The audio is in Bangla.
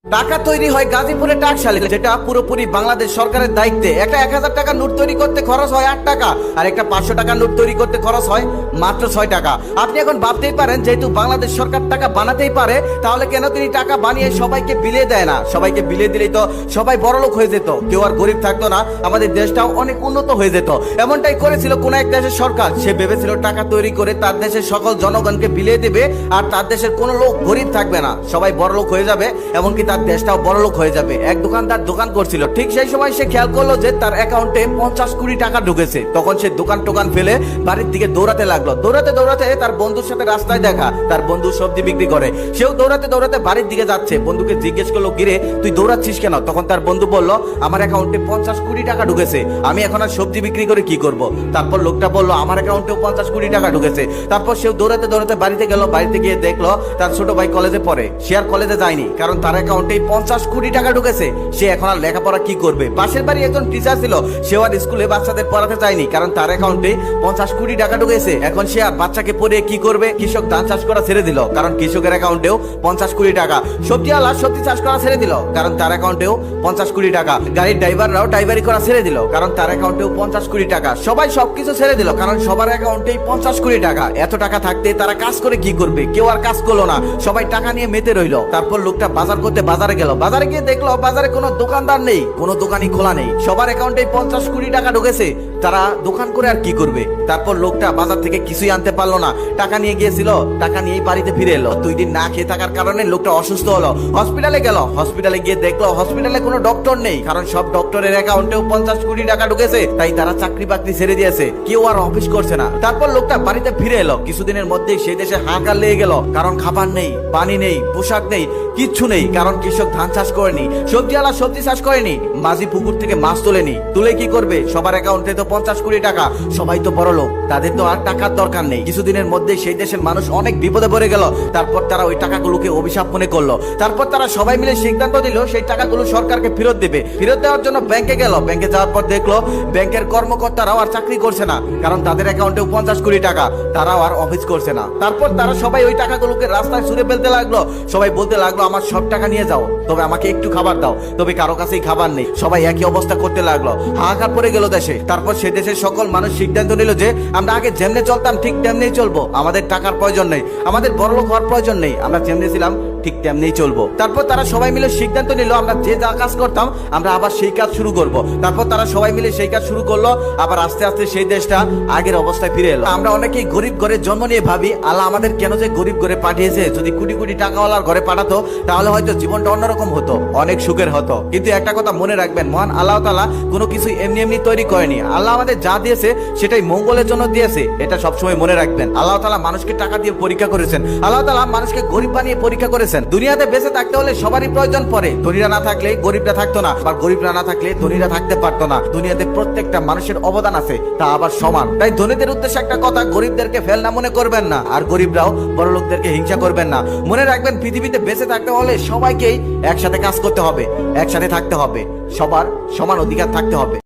টাকা তৈরি হয় গাজীপুরে টাকশালে, যেটা পুরোপুরি বাংলাদেশ সরকারের দায়িত্বে। একটা 1000 টাকা নোট তৈরি করতে খরচ হয় 8 টাকা, আর একটা 500 টাকা নোট তৈরি করতে খরচ হয় মাত্র 6 টাকা। আপনি এখন ভাবতেই পারেন, যেহেতু বাংলাদেশ সরকার টাকা বানাতেই পারে, তাহলে কেন তিনি টাকা বানিয়ে সবাইকে বিলিয়ে দেয় না? সবাইকে বিলিয়ে দিলেই তো সবাই বড়লোক হয়ে যেত, কেউ আর গরিব থাকতো না, আমাদের দেশটাও অনেক উন্নত হয়ে যেত। এমনটাই করেছিল কোন এক দেশের সরকার। সে ভেবেছিল টাকা তৈরি করে তার দেশের সকল জনগণকে বিলিয়ে দেবে, আর তার দেশের কোনো লোক গরিব থাকবে না, সবাই বড়লোক হয়ে যাবে, এমনকি তার দেশটাও বড়লোক হয়ে যাবে। এক দোকানদার দোকান করছিল, ঠিক সেই সময় সে খেয়াল করলো যে তার অ্যাকাউন্টে 50 কোটি টাকা ঢুকেছে। তখন সে দোকান টোকান ফেলে বাড়ির দিকে দৌড়াতে লাগলো। দৌড়াতে দৌড়াতে তার বন্ধুর সাথে রাস্তায় দেখা, তার বন্ধু সবজি বিক্রি করে, সেও দৌড়াতে দৌড়াতে বাড়ির দিকে যাচ্ছে। বন্ধুকে জিজ্ঞেস করলো, গিরে তুই দৌড়াচ্ছিস কেন? তখন তার বন্ধু বলল, আমার অ্যাকাউন্টে 50 কোটি টাকা ঢুকেছে, আমি এখন আর সবজি বিক্রি করে কি করব? তারপর লোকটা বললো, আমার অ্যাকাউন্টেও 50 কোটি টাকা ঢুকেছে। তারপর সেও দৌড়াতে দৌড়াতে বাড়িতে গেল। বাড়িতে গিয়ে দেখলো তার ছোট ভাই কলেজে পড়ে, সে আর কলেজে যায়নি, কারণ তার অ্যাকাউন্টে 50 কোটি টাকা ঢুকেছে। সে এখন আর লেখাপড়া কি করবে? পাশের বাড়ি একজন টিচার ছিল, সেও আর স্কুলে বাচ্চাদের পড়াতে চায়নি, কারণ তার অ্যাকাউন্টে 50 কোটি টাকা ঢুকেছে। এখন সে আর বাচ্চাকে পড়িয়ে কি করবে? কৃষক ধান চাষ করা ছেড়ে দিল, কারণ কৃষকের অ্যাকাউন্টেও 50 কোটি টাকা। সবজিওয়ালা সবজি চাষ করা ছেড়ে দিল, কারণ তার অ্যাকাউন্টেও 50 কোটি টাকা। গাড়ির ড্রাইভাররাও ড্রাইভারি করা ছেড়ে দিল, কারণ তার অ্যাকাউন্টেও 50 কোটি টাকা। সবাই সবকিছু ছেড়ে দিল, কারণ সবার অ্যাকাউন্টেই 50 কোটি টাকা। এত টাকা থাকতে তারা কাজ করে কি করবে? কেউ আর কাজ করলো না, সবাই টাকা নিয়ে মেতে রইল। তারপর লোকটা বাজার করতে বাজারে গেল। বাজারে গিয়ে দেখলো বাজারে কোনো দোকানদার নেই, কোনো দোকানই খোলা নেই, সবার অ্যাকাউন্টে 50 কোটি টাকা ঢুকেছে। তারা দোকান করে আর কি করবে? তারপর লোকটা বাজার থেকে কিছুই আনতে পারলো না, টাকা নিয়ে গিয়েছিল, টাকা নিয়েই বাড়িতে ফিরে এলো। 2 দিন না খেয়ে থাকার কারণে লোকটা অসুস্থ হলো, হসপিটালে গেল। হসপিটালে গিয়ে দেখলো হসপিটালে কোনো ডক্টর নেই, কারণ সব ডক্টরের অ্যাকাউন্টেও 50 কোটি টাকা ঢুকেছে। তাই তারা চাকরি বাকরি ছেড়ে দিয়েছে, কেউ আর অফিস করছে না। তারপর লোকটা বাড়িতে ফিরে এলো। কিছুদিনের মধ্যেই সেই দেশে হাহাকার লেগে গেল, কারণ খাবার নেই, পানি নেই, পোশাক নেই, কিচ্ছু নেই, কারণ কৃষক ধান চাষ করেনি, সবজিওয়ালা সবজি চাষ করেনি, মাঝি পুকুর থেকে মাছ তোলেনি। তুলে কি করবে? সবার অ্যাকাউন্টে তো 50 কোটি টাকা, সবাই তো বড় লোক, তাদের তো আর টাকার দরকার নেই। কিছুদিনের মধ্যে সেই দেশের মানুষ অনেক বিপদে পড়ে গেল। তারপর তারা ওই টাকাগুলোকে অভিশাপ মনে করলো। তারপর তারা সবাই মিলে সিদ্ধান্ত দিল সেই টাকাগুলো সরকারকে ফেরত দেবে। ফেরত দেওয়ার জন্য ব্যাংকে গেল। ব্যাংকে যাওয়ার পর দেখলো ব্যাংকের কর্মকর্তারাও আর চাকরি করছে না, কারণ তাদের অ্যাকাউন্টেও 50 কোটি টাকা, তারাও আর অফিস করছে না। তারপর তারা সবাই ওই টাকাগুলোকে রাস্তায় ছুঁড়ে ফেলতে লাগলো। সবাই বলতে লাগলো, আমার সব টাকা নিয়ে যাও, তবে আমাকে একটু খাবার দাও। তবে কারো কাছেই খাবার নেই, সবাই একই অবস্থা করতে লাগলো। হাহাকার পড়ে গেল দেশে। তারপর সে দেশের সকল মানুষ সিদ্ধান্ত নিল যে আমরা আগে যেমনে চলতাম ঠিক তেমনিই চলবো, আমাদের টাকার প্রয়োজন নেই, আমাদের বড়লোক হওয়ার প্রয়োজন নেই, আমরা যেমনি ছিলাম ঠিক তেমনিই চলবো। তারপর তারা সবাই মিলে সিদ্ধান্ত নিল, আমরা যে যা কাজ করতাম আমরা আবার সেই কাজ শুরু করব। তারপর তারা সবাই মিলে সেই কাজ শুরু করলো। আবার আস্তে আস্তে সেই দেশটা আগের অবস্থায় ফিরে এলো। আমরা অনেকেই গরিব ঘরে জন্ম নিয়ে ভাবি, আল্লাহ আমাদের কেন যে গরিব ঘরে পাঠিয়েছে? যদি কোটি কোটি টাকাওয়ালার ঘরে পাঠাতো, তাহলে হয়তো জীবনটা অন্যরকম হতো, অনেক সুখের হতো। কিন্তু একটা কথা মনে রাখবেন, মহান আল্লাহ তাআলা কোনো কিছু এমনি এমনি তৈরি করেনি। আল্লাহ আমাদের যা দিয়েছে সেটাই মঙ্গলের জন্য দিয়েছে, এটা সবসময় মনে রাখবেন। আল্লাহ তাআলা মানুষকে টাকা দিয়ে পরীক্ষা করেছেন, আল্লাহ তাআলা মানুষকে গরিব বানিয়ে পরীক্ষা করেছেন। দুনিয়াতে বেঁচে থাকতে হলে সবারই প্রয়োজন পড়ে। ধনীরা না থাকলে গরিবরা থাকতো না, আর গরিবরা না থাকলে ধনীরা থাকতে পারতো না। দুনিয়াতে প্রত্যেকটা মানুষের অবদান আছে, তা আবার সমান। তাই ধনীদের উদ্দেশ্যে একটা কথা, গরিবদেরকে ফেলনা মনে করবেন না, আর গরিবরাও বড় লোকদেরকে হিংসা করবেন না। মনে রাখবেন, পৃথিবীতে বেঁচে থাকতে হলে সবাইকেই একসাথে কাজ করতে হবে, একসাথে থাকতে হবে, সবার সমান অধিকার থাকতে হবে।